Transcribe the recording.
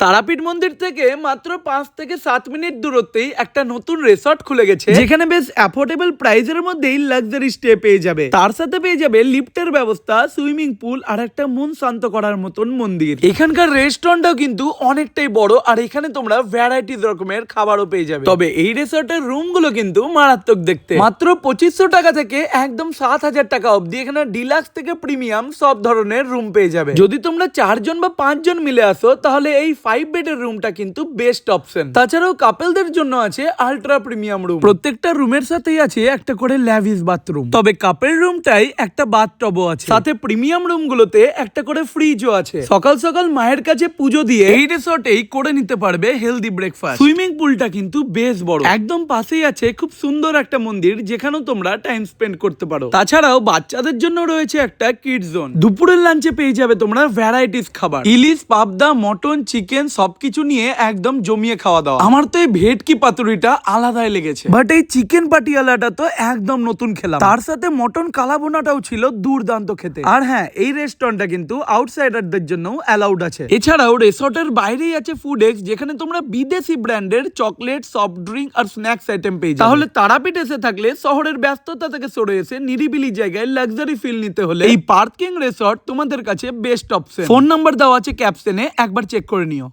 তারাপীঠ মন্দির থেকে মাত্র 5 থেকে 7 মিনিট দূরত্বেই একটা নতুন রিসর্ট খুলে গেছে, যেখানে বেশ অ্যাফোর্ডেবল প্রাইসের মধ্যেই লাক্সারি স্টে পেয়ে যাবে। তার সাথে পেয়ে যাবে লিফটের ব্যবস্থা, সুইমিং পুল আর একটা মন শান্ত করার মতন মন্দির। এখানকার রেস্টুরেন্টটাও কিন্তু অনেকটাই বড়, আর এখানে তোমরা ভ্যারাইটিস রকমের খাবারও পেয়ে যাবে। তবে এই রিসর্টের রুম গুলো কিন্তু মারাত্মক দেখতে। মাত্র 2500 টাকা থেকে একদম 7000 টাকা অবধি এখানে ডিলাক্স থেকে প্রিমিয়াম সব ধরনের রুম পেয়ে যাবে। যদি তোমরা 4 জন বা 5 জন মিলে আসো তাহলে এই 5 বেডের রুমটা কিন্তু বেস্ট অপশন। তাছাড়াও কাপলদের জন্য আছে আল্ট্রা প্রিমিয়াম রুম। প্রত্যেকটা রুমের সাথেই আছে একটা করে ল্যাভিশ বাথরুম। তবে কাপল রুমটাই একটা বাথটবও আছে। সাথে প্রিমিয়াম রুম গুলোতে একটা করে ফ্রিজও আছে। সকাল সকাল মায়ের কাছে পুজো দিয়ে এই রিসর্টেই করে নিতে পারবে হেলদি ব্রেকফাস্ট। সুইমিং পুলটা কিন্তু বেশ বড়। একদম পাশেই আছে খুব সুন্দর একটা মন্দির, যেখানেও তোমরা টাইম স্পেন্ড করতে পারো। তাছাড়াও বাচ্চাদের জন্য রয়েছে একটা কিড জোন। দুপুরের লাঞ্চে পেয়ে যাবে তোমরা ভ্যারাইটিস খাবার, ইলিশ, পাবদা, মটন, চিকেন সবকিছু নিয়ে একদম জমিয়ে খাওয়া দাওয়া। আমার তো এই ভেটকি পাতুরিটা আলাদাই লেগেছে, বাট এই চিকেন পাটিয়ালাটা তো একদম নতুন খেলাম। তার সাথে মটন কালাবোনাটাও ছিল দুর্দান্ত খেতে। আর হ্যাঁ, এই রেস্টুরেন্টটা কিন্তু আউটসাইডারদের জন্য অ্যালাউড আছে। এছাড়াও রিসর্টের বাইরেই আছে ফুড এক্স, যেখানে তোমরা বিদেশি ব্র্যান্ডের চকলেট, সফট ড্রিঙ্ক আর স্ন্যাক্স আইটেম পেয়ে যাবে। তাহলে তারাপীঠ এসে থাকলে শহরের ব্যস্ততা থেকে সরে এসে নিরিবিলি জায়গায় লাক্সারি ফিল নিতে হলে এই পার্ক কিং রিসর্ট তোমাদের কাছে বেস্ট অপশন। ফোন নাম্বার দেওয়া আছে ক্যাপশনে, একবার চেক করে নিও।